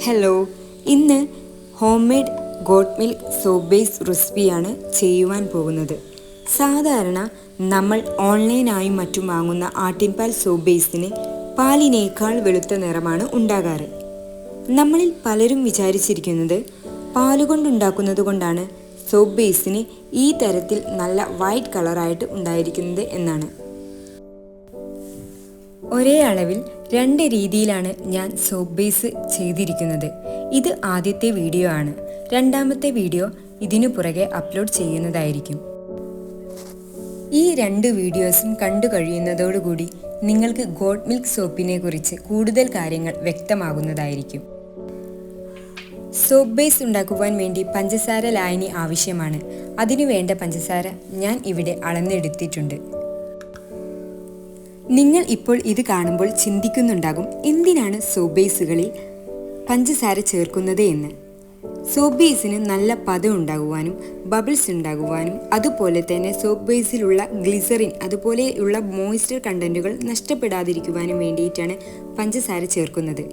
Hello, ഇന്ന് home made got milk soap base റെസിപ്പിയാണ് ചെയ്യുവാൻ പോകുന്നത്. സാധാരണ നമ്മൾ ഓൺലൈനായും മറ്റും വാങ്ങുന്ന ആട്ടിൻപാൽ സോപ്പ് ബേസിന് പാലിനേക്കാൾ വെളുത്ത നിറമാണ് ഉണ്ടാകാറ്. നമ്മളിൽ പലരും വിചാരിച്ചിരിക്കുന്നത് പാലുകൊണ്ടുണ്ടാക്കുന്നത് കൊണ്ടാണ് സോപ്പ് ബേസിന് ഈ തരത്തിൽ നല്ല വൈറ്റ് കളറായിട്ട് ഉണ്ടായിരിക്കുന്നത് എന്നാണ്. ഒരേ അളവിൽ 2 രീതിയിലാണ് ഞാൻ സോപ്പ് ബേസ് ചെയ്തിരിക്കുന്നത്. ഇത് ആദ്യത്തെ വീഡിയോ ആണ്. രണ്ടാമത്തെ വീഡിയോ ഇതിനു പുറകെ അപ്ലോഡ് ചെയ്യുന്നതായിരിക്കും. ഈ 2 വീഡിയോസും കണ്ടു കഴിയുന്നതോടുകൂടി നിങ്ങൾക്ക് ഗോട്ട് മിൽക്ക് സോപ്പിനെ കുറിച്ച് കൂടുതൽ കാര്യങ്ങൾ വ്യക്തമാകുന്നതായിരിക്കും. സോപ്പ് ബേസ് ഉണ്ടാക്കുവാൻ വേണ്ടി പഞ്ചസാര ലായനി ആവശ്യമാണ്. അതിനു വേണ്ട പഞ്ചസാര ഞാൻ ഇവിടെ അളന്നെടുത്തിട്ടുണ്ട്. നിങ്ങൾ ഇപ്പോൾ ഇത് കാണുമ്പോൾ ചിന്തിക്കുന്നുണ്ടാകും, എന്തിനാണ് സോപ്പ് ബേസുകളിൽ പഞ്ചസാര ചേർക്കുന്നത് എന്ന്. സോപ്പ് ബേസിന് നല്ല പദം ഉണ്ടാകുവാനും ബബിൾസ് ഉണ്ടാകുവാനും അതുപോലെ തന്നെ സോപ്പ് ബേസിലുള്ള ഗ്ലിസറിൻ അതുപോലെയുള്ള മോയ്സ്ചർ കണ്ടന്റുകൾ നഷ്ടപ്പെടാതിരിക്കുവാനും വേണ്ടിയിട്ടാണ് പഞ്ചസാര ചേർക്കുന്നത്.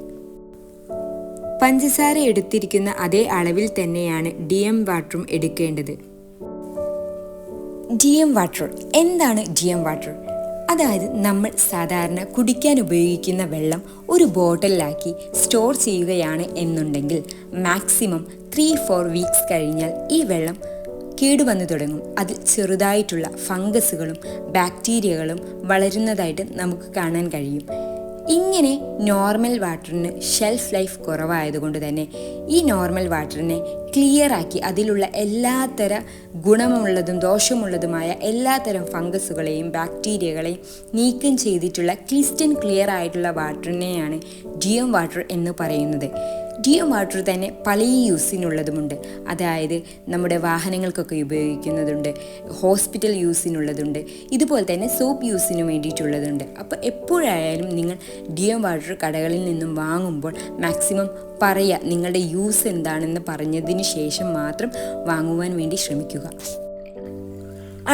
പഞ്ചസാര എടുത്തിരിക്കുന്ന അതേ അളവിൽ തന്നെയാണ് DM വാട്ടറും എടുക്കേണ്ടത്. DM വാട്ടർ എന്താണ്? DM വാട്ടർ അതായത് നമ്മൾ സാധാരണ കുടിക്കാൻ ഉപയോഗിക്കുന്ന വെള്ളം ഒരു ബോട്ടിലാക്കി സ്റ്റോർ ചെയ്യുകയാണ് എന്നുണ്ടെങ്കിൽ മാക്സിമം 3-4 വീക്സ് കഴിഞ്ഞാൽ ഈ വെള്ളം കേടുവന്നു തുടങ്ങും. അതിൽ ചെറുതായിട്ടുള്ള ഫംഗസുകളും ബാക്ടീരിയകളും വളരുന്നതായിട്ട് നമുക്ക് കാണാൻ കഴിയും. ഇങ്ങനെ നോർമൽ വാട്ടറിന് ഷെൽഫ് ലൈഫ് കുറവായതുകൊണ്ട് തന്നെ ഈ നോർമൽ വാട്ടറിനെ ക്ലിയർ ആക്കി അതിലുള്ള എല്ലാത്തര ഗുണമുള്ളതും ദോഷമുള്ളതുമായ എല്ലാത്തരം ഫംഗസുകളെയും ബാക്ടീരിയകളെയും നീക്കം ചെയ്തിട്ടുള്ള ക്ലിയർ ആയിട്ടുള്ള വാട്ടറിനെയാണ് DM വാട്ടർ എന്ന് പറയുന്നത്. DM വാട്ടർ തന്നെ പല യൂസിനുള്ളതുമുണ്ട്. അതായത് നമ്മുടെ വാഹനങ്ങൾക്കൊക്കെ ഉപയോഗിക്കുന്നതുണ്ട്, ഹോസ്പിറ്റൽ യൂസിനുള്ളതുണ്ട്, ഇതുപോലെ തന്നെ സോപ്പ് യൂസിന് വേണ്ടിയിട്ടുള്ളതുണ്ട്. അപ്പോൾ എപ്പോഴായാലും നിങ്ങൾ DM വാട്ടർ കടകളിൽ നിന്നും വാങ്ങുമ്പോൾ മാക്സിമം പറയുക, നിങ്ങളുടെ യൂസ് എന്താണെന്ന് പറഞ്ഞതിന് ശേഷം മാത്രം വാങ്ങുവാൻ വേണ്ടി ശ്രമിക്കുക.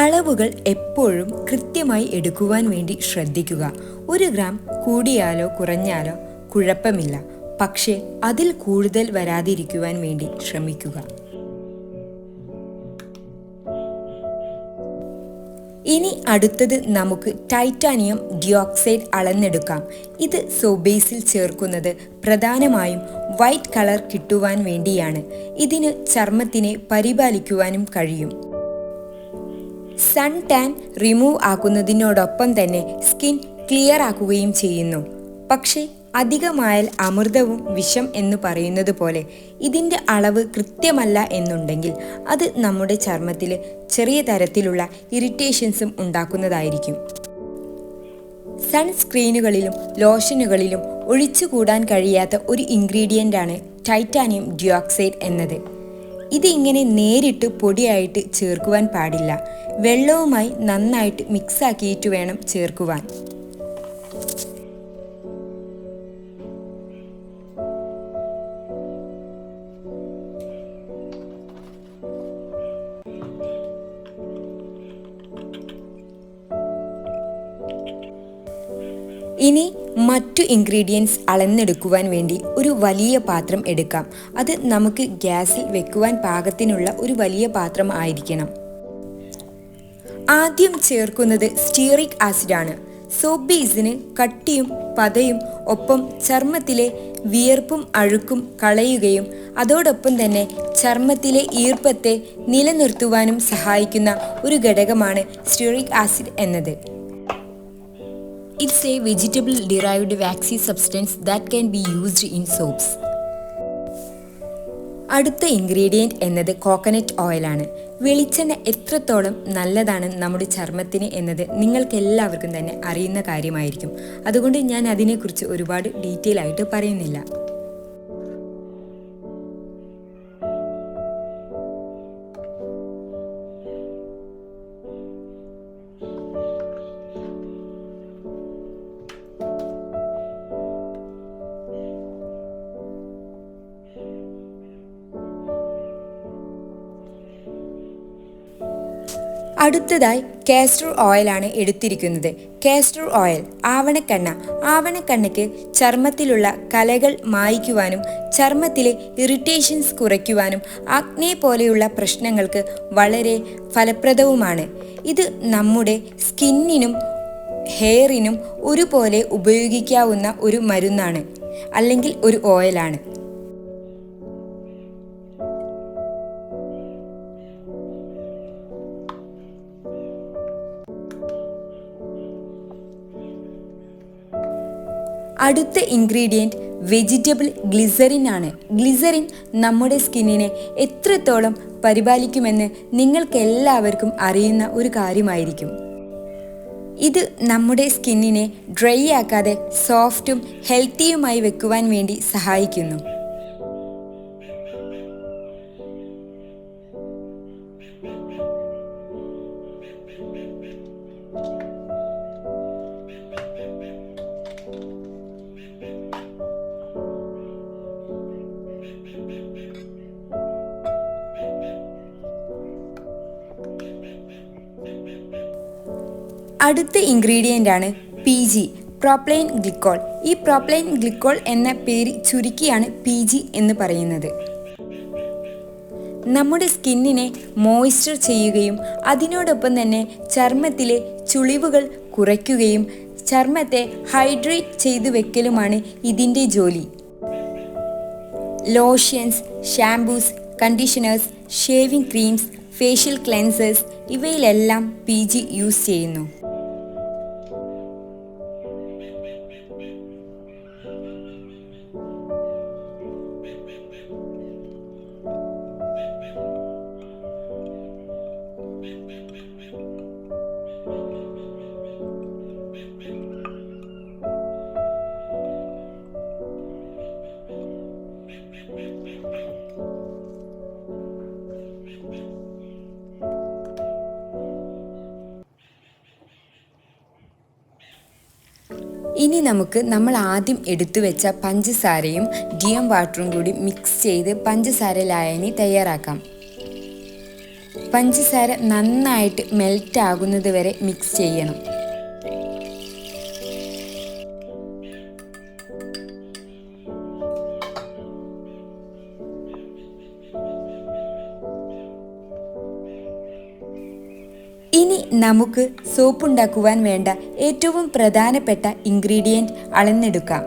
അളവുകൾ എപ്പോഴും കൃത്യമായി എടുക്കുവാൻ വേണ്ടി ശ്രദ്ധിക്കുക. 1 ഗ്രാം കൂടിയാലോ കുറഞ്ഞാലോ കുഴപ്പമില്ല, പക്ഷേ അതിൽ കൂടുതൽ വരാതിരിക്കുവാൻ വേണ്ടി ശ്രമിക്കുക. ഇനി അടുത്തത് നമുക്ക് ടൈറ്റാനിയം ഡയോക്സൈഡ് അളന്നെടുക്കാം. ഇത് സോപ്പ് ബേസിൽ ചേർക്കുന്നത് പ്രധാനമായും വൈറ്റ് കളർ കിട്ടുവാൻ വേണ്ടിയാണ്. ഇതിന് ചർമ്മത്തിനെ പരിപാലിക്കുവാനും കഴിയും. സൺ ടാൻ റിമൂവ് ആക്കുന്നതിനോടൊപ്പം തന്നെ സ്കിൻ ക്ലിയർ ആക്കുകയും ചെയ്യുന്നു. പക്ഷേ അധികമായാൽ അമൃതവും വിഷം എന്ന് പറയുന്നത് പോലെ ഇതിൻ്റെ അളവ് കൃത്യമല്ല എന്നുണ്ടെങ്കിൽ അത് നമ്മുടെ ചർമ്മത്തിൽ ചെറിയ തരത്തിലുള്ള ഇറിറ്റേഷൻസും ഉണ്ടാക്കുന്നതായിരിക്കും. സൺസ്ക്രീനുകളിലും ലോഷനുകളിലും ഒഴിച്ചുകൂടാൻ കഴിയാത്ത ഒരു ഇൻഗ്രീഡിയൻ്റാണ് ടൈറ്റാനിയം ഡയോക്സൈഡ് എന്നത്. ഇത് ഇങ്ങനെ നേരിട്ട് പൊടിയായിട്ട് ചേർക്കുവാൻ പാടില്ല. വെള്ളവുമായി നന്നായിട്ട് മിക്സാക്കിയിട്ട് വേണം ചേർക്കുവാൻ. ഇനി മറ്റു ഇൻഗ്രീഡിയൻസ് അളന്നെടുക്കുവാൻ വേണ്ടി ഒരു വലിയ പാത്രം എടുക്കാം. അത് നമുക്ക് ഗ്യാസിൽ വെക്കുവാൻ പാകത്തിനുള്ള ഒരു വലിയ പാത്രം ആയിരിക്കണം. ആദ്യം ചേർക്കുന്നത് സ്റ്റീറിക് ആസിഡാണ്. സോപ്പ് ബേസിന് കട്ടിയും പതയും ഒപ്പം ചർമ്മത്തിലെ വിയർപ്പും അഴുക്കും കളയുകയും അതോടൊപ്പം തന്നെ ചർമ്മത്തിലെ ഈർപ്പത്തെ നിലനിർത്തുവാനും സഹായിക്കുന്ന ഒരു ഘടകമാണ് സ്റ്റീറിക് ആസിഡ് എന്നത്. It's a vegetable derived waxy substance that can be used in soaps. അടുത്ത ഇൻഗ്രീഡിയൻറ്റ് എന്നത് കോക്കനട്ട് ഓയിലാണ്. വെളിച്ചെണ്ണ എത്രത്തോളം നല്ലതാണ് നമ്മുടെ ചർമ്മത്തിന് എന്നത് നിങ്ങൾക്കെല്ലാവർക്കും തന്നെ അറിയുന്ന കാര്യമായിരിക്കും. അതുകൊണ്ട് ഞാൻ അതിനെക്കുറിച്ച് ഒരുപാട് ഡീറ്റെയിൽ ആയിട്ട് പറയുന്നില്ല. അടുത്തതായി കാസ്റ്റർ ഓയിലാണ് എടുത്തിരിക്കുന്നത്. കാസ്റ്റർ ഓയിൽ ആവണക്കെണ്ണയ്ക്ക് ചർമ്മത്തിലുള്ള കലകൾ മായ്ക്കുവാനും ചർമ്മത്തിലെ ഇറിറ്റേഷൻസ് കുറയ്ക്കുവാനും ആക്നെ പോലെയുള്ള പ്രശ്നങ്ങൾക്ക് വളരെ ഫലപ്രദവുമാണ്. ഇത് നമ്മുടെ സ്കിന്നിനും ഹെയറിനും ഒരുപോലെ ഉപയോഗിക്കാവുന്ന ഒരു മരുന്നാണ്, അല്ലെങ്കിൽ ഒരു ഓയിലാണ്. അടുത്ത ഇൻഗ്രീഡിയൻറ്റ് വെജിറ്റബിൾ ഗ്ലിസറിൻ ആണ്. ഗ്ലിസറിൻ നമ്മുടെ സ്കിന്നിനെ എത്രത്തോളം പരിപാലിക്കുമെന്ന് നിങ്ങൾക്കെല്ലാവർക്കും അറിയുന്ന ഒരു കാര്യമായിരിക്കും. ഇത് നമ്മുടെ സ്കിന്നിനെ ഡ്രൈ ആക്കാതെ സോഫ്റ്റും ഹെൽത്തിയുമായി വെക്കുവാൻ വേണ്ടി സഹായിക്കുന്നു. അടുത്ത ഇൻഗ്രീഡിയൻ്റ് ആണ് PG, പ്രോപ്ലൈൻ ഗ്ലിക്കോൾ. ഈ പ്രോപ്ലൈൻ ഗ്ലിക്കോൾ എന്ന പേര് ചുരുക്കിയാണ് PG എന്ന് പറയുന്നത്. നമ്മുടെ സ്കിന്നിനെ മോയ്സ്ചർ ചെയ്യുകയും അതിനോടൊപ്പം തന്നെ ചർമ്മത്തിലെ ചുളിവുകൾ കുറയ്ക്കുകയും ചർമ്മത്തെ ഹൈഡ്രേറ്റ് ചെയ്തു വെക്കലുമാണ് ഇതിൻ്റെ ജോലി. Lotions, shampoos, conditioners, shaving creams, facial cleansers ഇവയിലെല്ലാം PG യൂസ് ചെയ്യുന്നു. ഇനി നമുക്ക് നമ്മൾ ആദ്യം എടുത്തു വെച്ച പഞ്ചസാരയും DM വാട്ടറും കൂടി മിക്സ് ചെയ്ത് പഞ്ചസാര ലായനി തയ്യാറാക്കാം. പഞ്ചസാര നന്നായിട്ട് മെൽറ്റ് ആകുന്നത് വരെ മിക്സ് ചെയ്യണം. ഇനി നമുക്ക് സോപ്പ് ഉണ്ടാക്കുവാൻ വേണ്ട ഏറ്റവും പ്രധാനപ്പെട്ട ഇൻഗ്രീഡിയൻറ്റ് അളന്നെടുക്കാം.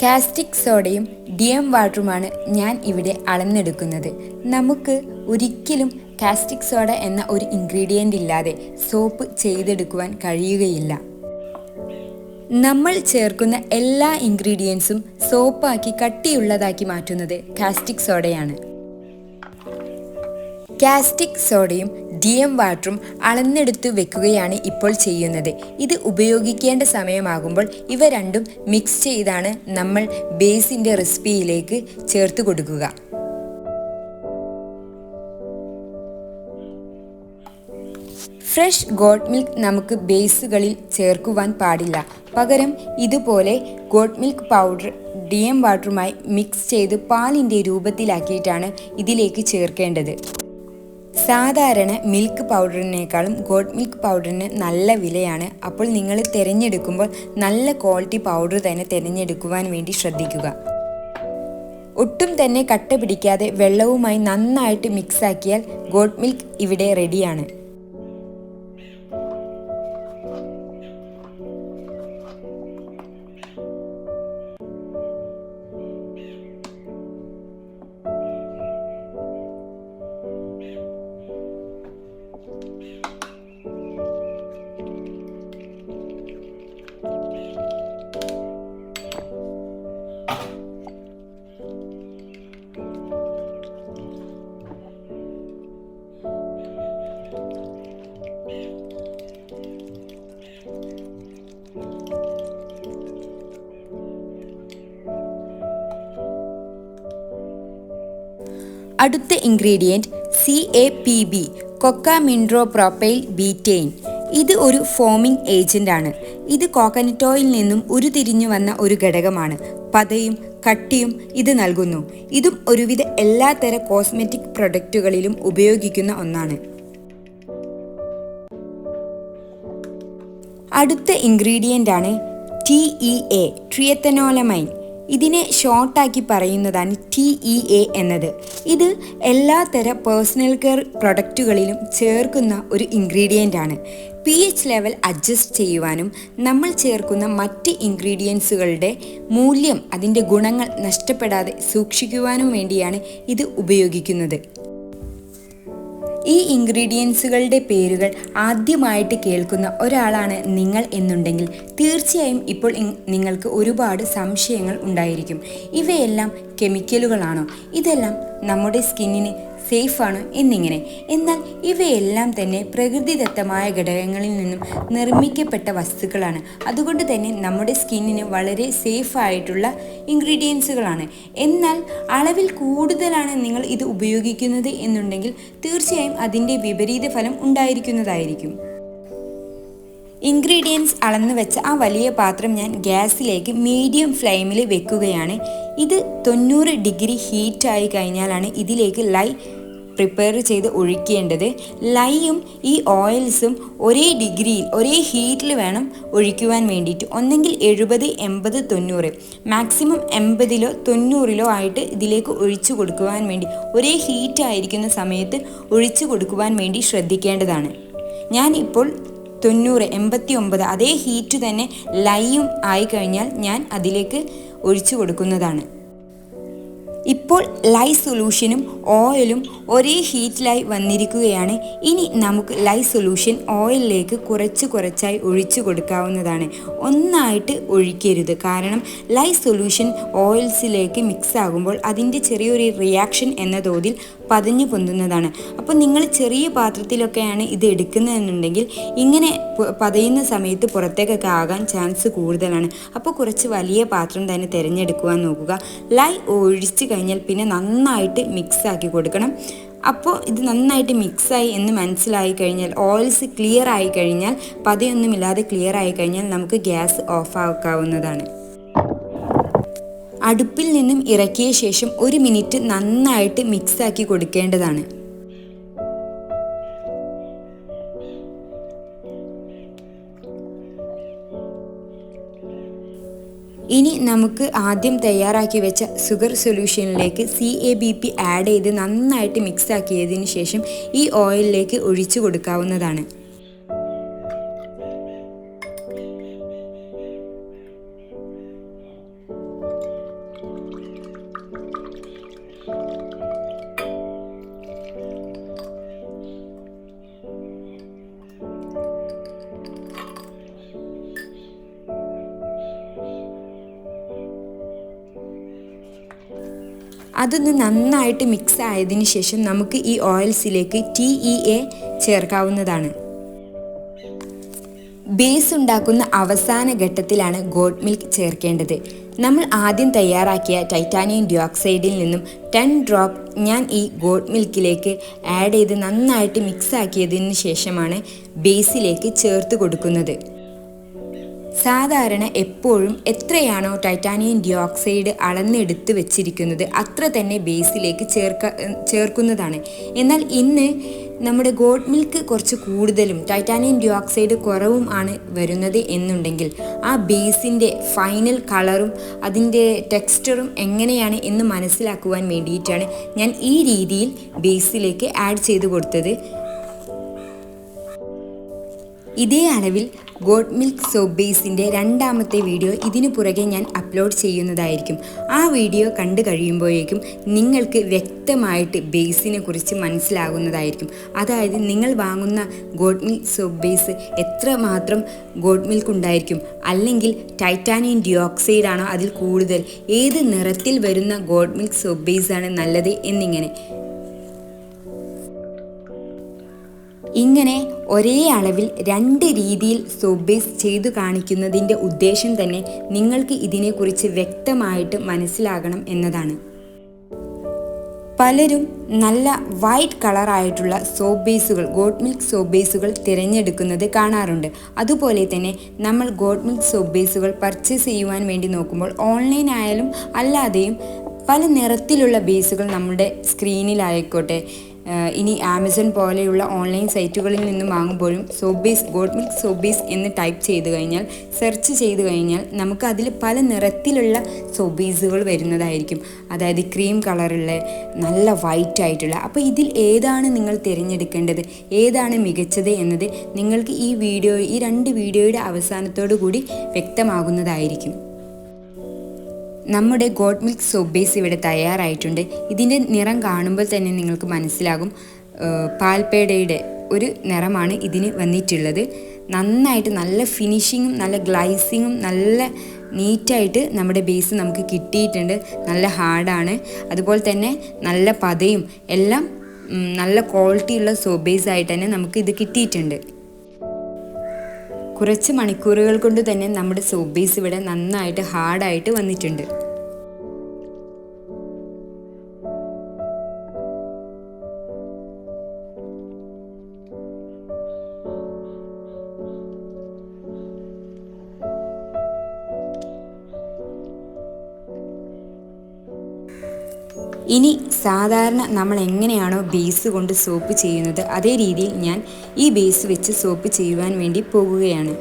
കാസ്റ്റിക് സോഡയും DM വാട്ടറുമാണ് ഞാൻ ഇവിടെ അളന്നെടുക്കുന്നത്. നമുക്ക് ഒരിക്കലും കാസ്റ്റിക് സോഡ എന്ന ഒരു ഇൻഗ്രീഡിയൻ്റ് ഇല്ലാതെ സോപ്പ് ചെയ്തെടുക്കുവാൻ കഴിയുകയില്ല. നമ്മൾ ചേർക്കുന്ന എല്ലാ ഇൻഗ്രീഡിയൻസും സോപ്പാക്കി കട്ടിയുള്ളതാക്കി മാറ്റുന്നത് കാസ്റ്റിക് സോഡയാണ്. കാസ്റ്റിക് സോഡയും DM വാട്ടറും അളന്നെടുത്ത് വെക്കുകയാണ് ഇപ്പോൾ ചെയ്യുന്നത്. ഇത് ഉപയോഗിക്കേണ്ട സമയമാകുമ്പോൾ ഇവ രണ്ടും മിക്സ് ചെയ്താണ് നമ്മൾ ബേസിൻ്റെ റെസിപ്പിയിലേക്ക് ചേർത്ത് കൊടുക്കുക. ഫ്രഷ് ഗോട്ട് മിൽക്ക് നമുക്ക് ബേസുകളിൽ ചേർക്കുവാൻ പാടില്ല. പകരം ഇതുപോലെ ഗോട്ട് മിൽക്ക് പൗഡർ DM വാട്ടറുമായി മിക്സ് ചെയ്ത് പാലിൻ്റെ രൂപത്തിലാക്കിയിട്ടാണ് ഇതിലേക്ക് ചേർക്കേണ്ടത്. സാധാരണ മിൽക്ക് പൗഡറിനേക്കാളും ഗോട്ട് മിൽക്ക് പൗഡറിന് നല്ല വിലയാണ്. അപ്പോൾ നിങ്ങൾ തിരഞ്ഞെടുക്കുമ്പോൾ നല്ല ക്വാളിറ്റി പൗഡർ തന്നെ തിരഞ്ഞെടുക്കുവാൻ വേണ്ടി ശ്രദ്ധിക്കുക. ഒട്ടും തന്നെ കട്ട പിടിക്കാതെ വെള്ളവുമായി നന്നായിട്ട് മിക്സാക്കിയാൽ ഗോട്ട് മിൽക്ക് ഇവിടെ റെഡിയാണ്. അടുത്ത ഇൻഗ്രീഡിയൻറ്റ് CAPB, കൊക്കാമിൻട്രോപ്രോപ്പൈൽ ബീറ്റെയിൻ. ഇത് ഒരു ഫോമിംഗ് ഏജൻ്റ് ആണ്. ഇത് കോക്കനട്ട് ഓയിൽ നിന്നും ഉരുത്തിരിഞ്ഞു വന്ന ഒരു ഘടകമാണ്. പതയും കട്ടിയും ഇത് നൽകുന്നു. ഇതും ഒരുവിധ എല്ലാത്തര കോസ്മെറ്റിക് പ്രൊഡക്റ്റുകളിലും ഉപയോഗിക്കുന്ന ഒന്നാണ്. അടുത്ത ഇൻഗ്രീഡിയൻ്റ് ആണ് TEA, ട്രിയത്തനോലമൈൻ. ഇതിനെ ഷോർട്ടാക്കി പറയുന്നതാണ് TEA എന്നത്. ഇത് എല്ലാത്തര പേഴ്സണൽ കെയർ പ്രൊഡക്റ്റുകളിലും ചേർക്കുന്ന ഒരു ഇൻഗ്രീഡിയൻ്റ് ആണ്. pH ലെവൽ അഡ്ജസ്റ്റ് ചെയ്യുവാനും നമ്മൾ ചേർക്കുന്ന മറ്റ് ഇൻഗ്രീഡിയൻസുകളുടെ മൂല്യം, അതിൻ്റെ ഗുണങ്ങൾ നഷ്ടപ്പെടാതെ സൂക്ഷിക്കുവാനും വേണ്ടിയാണ് ഇത് ഉപയോഗിക്കുന്നത്. ഈ ഇൻഗ്രീഡിയൻസുകളുടെ പേരുകൾ ആദ്യമായിട്ട് കേൾക്കുന്ന ഒരാളാണ് നിങ്ങൾ എന്നുണ്ടെങ്കിൽ തീർച്ചയായും ഇപ്പോൾ നിങ്ങൾക്ക് ഒരുപാട് സംശയങ്ങൾ ഉണ്ടായിരിക്കും. ഇവയെല്ലാം കെമിക്കലുകളാണോ? ഇതെല്ലാം നമ്മുടെ സ്കിന്നിന് സേഫാണോ എന്നിങ്ങനെ. എന്നാൽ ഇവയെല്ലാം തന്നെ പ്രകൃതിദത്തമായ ഘടകങ്ങളിൽ നിന്നും നിർമ്മിക്കപ്പെട്ട വസ്തുക്കളാണ്. അതുകൊണ്ട് തന്നെ നമ്മുടെ സ്കിന്നിന് വളരെ സേഫായിട്ടുള്ള ഇൻഗ്രീഡിയൻസുകളാണ്. എന്നാൽ അളവിൽ കൂടുതലാണ് നിങ്ങൾ ഇത് ഉപയോഗിക്കുന്നത് എന്നുണ്ടെങ്കിൽ തീർച്ചയായും അതിൻ്റെ വിപരീത ഫലം ഉണ്ടായിരിക്കുന്നതായിരിക്കും. ഇൻഗ്രീഡിയൻസ് അളന്ന് വെച്ച ആ വലിയ പാത്രം ഞാൻ ഗ്യാസിലേക്ക് മീഡിയം ഫ്ലെയിമിൽ വെക്കുകയാണ്. ഇത് 90 ഡിഗ്രി ഹീറ്റായി കഴിഞ്ഞാലാണ് ഇതിലേക്ക് ലൈ പ്രിപ്പയർ ചെയ്ത് ഒഴിക്കേണ്ടത്. ലൈയും ഈ ഓയിൽസും ഒരേ ഡിഗ്രിയിൽ, ഒരേ ഹീറ്റിൽ വേണം ഒഴിക്കുവാൻ വേണ്ടിയിട്ട്. ഒന്നെങ്കിൽ 70, 80, 90, മാക്സിമം 80-ലോ 90-ലോ ആയിട്ട് ഇതിലേക്ക് ഒഴിച്ചു കൊടുക്കുവാൻ വേണ്ടി, ഒരേ ഹീറ്റായിരിക്കുന്ന സമയത്ത് ഒഴിച്ചു കൊടുക്കുവാൻ വേണ്ടി ശ്രദ്ധിക്കേണ്ടതാണ്. ഞാൻ ഇപ്പോൾ 90, 89 അതേ ഹീറ്റ് തന്നെ ലൈയും ആയിക്കഴിഞ്ഞാൽ ഞാൻ അതിലേക്ക് ഒഴിച്ചു കൊടുക്കുന്നതാണ്. ഇപ്പോൾ ലൈ സൊല്യൂഷനും ഓയിലും ഒരേ ഹീറ്റിലായി വന്നിരിക്കുകയാണ്. ഇനി നമുക്ക് ലൈ സൊല്യൂഷൻ ഓയിലിലേക്ക് കുറച്ചായി ഒഴിച്ചു കൊടുക്കാവുന്നതാണ്. ഒന്നായിട്ട് ഒഴിക്കരുത്. കാരണം ലൈ സൊല്യൂഷൻ ഓയിൽസിലേക്ക് മിക്സ് ആകുമ്പോൾ അതിൻ്റെ ചെറിയൊരു റിയാക്ഷൻ എന്ന തോതിൽ പതഞ്ഞു പൊന്തുന്നതാണ്. അപ്പോൾ നിങ്ങൾ ചെറിയ പാത്രത്തിലൊക്കെയാണ് ഇത് എടുക്കുന്നതെന്നുണ്ടെങ്കിൽ ഇങ്ങനെ പതയുന്ന സമയത്ത് പുറത്തേക്കൊക്കെ ആകാൻ ചാൻസ് കൂടുതലാണ്. അപ്പോൾ കുറച്ച് വലിയ പാത്രം തന്നെ തിരഞ്ഞെടുക്കുവാൻ നോക്കുക. ലൈ ഒഴിച്ച് കഴിഞ്ഞാൽ പിന്നെ നന്നായിട്ട് മിക്സ് ആക്കി കൊടുക്കണം. അപ്പോൾ ഇത് നന്നായിട്ട് മിക്സായി എന്ന് മനസ്സിലായി കഴിഞ്ഞാൽ, ഓയിൽസ് ക്ലിയർ ആയി കഴിഞ്ഞാൽ, പതയൊന്നുമില്ലാതെ ക്ലിയർ ആയി കഴിഞ്ഞാൽ നമുക്ക് ഗ്യാസ് ഓഫ് ആക്കാവുന്നതാണ്. അടുപ്പിൽ നിന്നും ഇറക്കിയ ശേഷം 1 മിനിറ്റ് നന്നായിട്ട് മിക്സാക്കി കൊടുക്കേണ്ടതാണ്. ഇനി നമുക്ക് ആദ്യം തയ്യാറാക്കി വെച്ച ഷുഗർ സൊല്യൂഷനിലേക്ക് CABP ആഡ് ചെയ്ത് നന്നായിട്ട് മിക്സ് ആക്കിയതിന് ശേഷം ഈ ഓയിലിലേക്ക് ഒഴിച്ചു കൊടുക്കാവുന്നതാണ്. അതൊന്ന് നന്നായിട്ട് മിക്സ് ആയതിനു ശേഷം നമുക്ക് ഈ ഓയിൽസിലേക്ക് TEA ചേർക്കാവുന്നതാണ്. ബേസ് ഉണ്ടാക്കുന്ന അവസാന ഘട്ടത്തിലാണ് ഗോട്ട് മിൽക്ക് ചേർക്കേണ്ടത്. നമ്മൾ ആദ്യം തയ്യാറാക്കിയ ടൈറ്റാനിയം ഡയോക്സൈഡിൽ നിന്നും 10 ഡ്രോപ്പ് ഞാൻ ഈ ഗോട്ട് മിൽക്കിലേക്ക് ആഡ് ചെയ്ത് നന്നായിട്ട് മിക്സ് ആക്കിയതിന് ശേഷമാണ് ബേസിലേക്ക് ചേർത്ത് കൊടുക്കുന്നത്. സാധാരണ എപ്പോഴും എത്രയാണോ ടൈറ്റാനിയം ഡയോക്സൈഡ് അളന്നെടുത്ത് വെച്ചിരിക്കുന്നത് അത്ര തന്നെ ബേസിലേക്ക് ചേർക്കുന്നതാണ്. എന്നാൽ ഇന്ന് നമ്മുടെ ഗോട്ട് മിൽക്ക് കുറച്ച് കൂടുതലും ടൈറ്റാനിയം ഡയോക്സൈഡ് കുറവും ആണ് വരുന്നത് എന്നുണ്ടെങ്കിൽ ആ ബേസിൻ്റെ ഫൈനൽ കളറും അതിൻ്റെ ടെക്സ്ചറും എങ്ങനെയാണ് എന്ന് മനസ്സിലാക്കുവാൻ വേണ്ടിയിട്ടാണ് ഞാൻ ഈ രീതിയിൽ ബേസിലേക്ക് ആഡ് ചെയ്ത് കൊടുത്തത്. ഇതേ അളവിൽ ഗോട്ട് മിൽക്ക് സോപ്പ് ബേസിൻ്റെ രണ്ടാമത്തെ വീഡിയോ ഇതിനു പുറകെ ഞാൻ അപ്ലോഡ് ചെയ്യുന്നതായിരിക്കും. ആ വീഡിയോ കണ്ടു കഴിയുമ്പോഴേക്കും നിങ്ങൾക്ക് വ്യക്തമായിട്ട് ബേസിനെ കുറിച്ച് മനസ്സിലാകുന്നതായിരിക്കും. അതായത് നിങ്ങൾ വാങ്ങുന്ന ഗോട്ട് മിൽക്ക് സോപ്പ് ബേസ് എത്രമാത്രം ഗോട്ട് മിൽക്ക് ഉണ്ടായിരിക്കും, അല്ലെങ്കിൽ ടൈറ്റാനിയം ഡയോക്സൈഡ് ആണോ അതിൽ കൂടുതൽ, ഏത് നിറത്തിൽ വരുന്ന ഗോട്ട് മിൽക്ക് സോപ്പ് ബേസാണ് നല്ലത് എന്നിങ്ങനെ. ഇങ്ങനെ ഒരേ അളവിൽ 2 രീതിയിൽ സോപ്പ് ബേസ് ചെയ്തു കാണിക്കുന്നതിൻ്റെ ഉദ്ദേശം തന്നെ നിങ്ങൾക്ക് ഇതിനെക്കുറിച്ച് വ്യക്തമായിട്ട് മനസ്സിലാകണം എന്നതാണ്. പലരും നല്ല വൈറ്റ് കളറായിട്ടുള്ള സോപ്പ് ബേസുകൾ, ഗോട്ട് മിൽക്ക് സോപ്പ് ബേസുകൾ തിരഞ്ഞെടുക്കുന്നത് കാണാറുണ്ട്. അതുപോലെ തന്നെ നമ്മൾ ഗോട്ട് മിൽക്ക് സോപ്പ് ബേസുകൾ പർച്ചേസ് ചെയ്യുവാൻ വേണ്ടി നോക്കുമ്പോൾ ഓൺലൈൻ ആയാലും അല്ലാതെയും പല നിറത്തിലുള്ള ബേസുകൾ നമ്മുടെ സ്ക്രീനിലായിക്കോട്ടെ ഇനി ആമസോൺ പോലെയുള്ള ഓൺലൈൻ സൈറ്റുകളിൽ നിന്നും വാങ്ങുമ്പോഴും soap base goat milk soap base എന്ന് ടൈപ്പ് ചെയ്ത് കഴിഞ്ഞാൽ, സെർച്ച് ചെയ്ത് കഴിഞ്ഞാൽ നമുക്ക് അതിൽ പല നിറത്തിലുള്ള സോപ്പ് ബേസുകൾ വരുന്നതായിരിക്കും. അതായത് ക്രീം കളറുള്ള, നല്ല വൈറ്റ് ആയിട്ടുള്ള. അപ്പോൾ ഇതിൽ ഏതാണ് നിങ്ങൾ തിരഞ്ഞെടുക്കേണ്ടത്, ഏതാണ് മികച്ചത് എന്നത് നിങ്ങൾക്ക് ഈ 2 വീഡിയോയുടെ അവസാനത്തോടു കൂടി വ്യക്തമാകുന്നതായിരിക്കും. നമ്മുടെ ഗോട്ട് മിൽക്ക് സോപ്പ് ബേസ് ഇവിടെ തയ്യാറായിട്ടുണ്ട്. ഇതിൻ്റെ നിറം കാണുമ്പോൾ തന്നെ നിങ്ങൾക്ക് മനസ്സിലാകും, പാൽപേടയുടെ ഒരു നിറമാണ് ഇതിന് വന്നിട്ടുള്ളത്. നന്നായിട്ട് നല്ല ഫിനിഷിങ്ങും നല്ല ഗ്ലൈസിങ്ങും നല്ല നീറ്റായിട്ട് നമ്മുടെ ബേസ് നമുക്ക് കിട്ടിയിട്ടുണ്ട്. നല്ല ഹാർഡാണ്, അതുപോലെ തന്നെ നല്ല പതയും എല്ലാം നല്ല ക്വാളിറ്റിയുള്ള സോപ്പ് ബേസ് ആയിട്ട് തന്നെ നമുക്ക് ഇത് കിട്ടിയിട്ടുണ്ട്. കുറച്ച് മണിക്കൂറുകൾ കൊണ്ട് തന്നെ നമ്മുടെ സോപ്പ് ബേസ് ഇവിടെ നന്നായിട്ട് ഹാർഡായിട്ട് വന്നിട്ടുണ്ട്. ഇനി സാധാരണ നമ്മൾ എങ്ങനെയാണോ ബേസ് കൊണ്ട് സോപ്പ് ചെയ്യുന്നത് അതേ രീതിയിൽ ഞാൻ ഈ ബേസ് വെച്ച് സോപ്പ് ചെയ്യുവാൻ വേണ്ടി പോകുകയാണ്.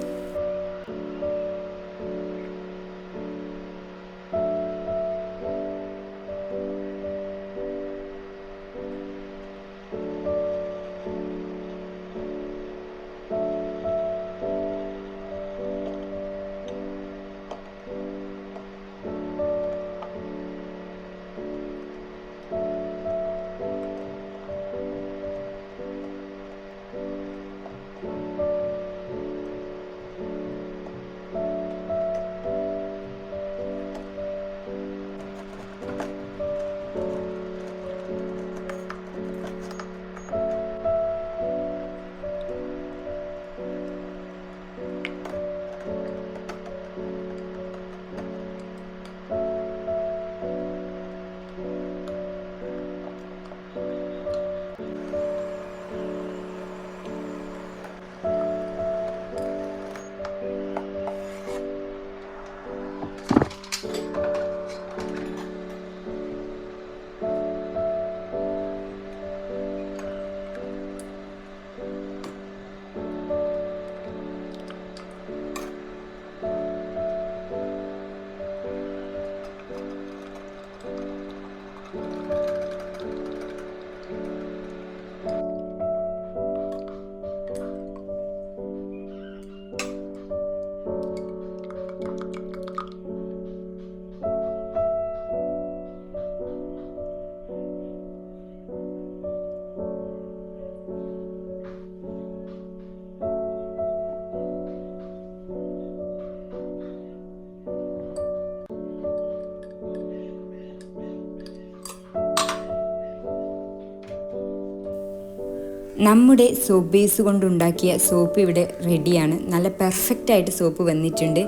നമ്മുടെ സോപ്പ് ബേസ് കൊണ്ടുണ്ടാക്കിയ സോപ്പ് ഇവിടെ റെഡിയാണ്. നല്ല പെർഫെക്റ്റായിട്ട് സോപ്പ് വന്നിട്ടുണ്ട്.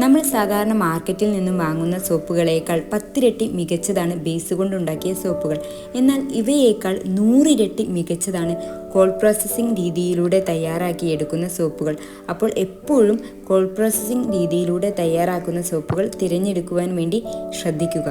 നമ്മൾ സാധാരണ മാർക്കറ്റിൽ നിന്നും വാങ്ങുന്ന സോപ്പുകളേക്കാൾ 10 ഇരട്ടി മികച്ചതാണ് ബേസ് കൊണ്ടുണ്ടാക്കിയ സോപ്പുകൾ. എന്നാൽ ഇവയേക്കാൾ 100 ഇരട്ടി മികച്ചതാണ് കോൾഡ് പ്രോസസ്സിംഗ് രീതിയിലൂടെ തയ്യാറാക്കിയെടുക്കുന്ന സോപ്പുകൾ. അപ്പോൾ എപ്പോഴും കോൾഡ് പ്രോസസ്സിംഗ് രീതിയിലൂടെ തയ്യാറാക്കുന്ന സോപ്പുകൾ തിരഞ്ഞെടുക്കുവാൻ വേണ്ടി ശ്രദ്ധിക്കുക.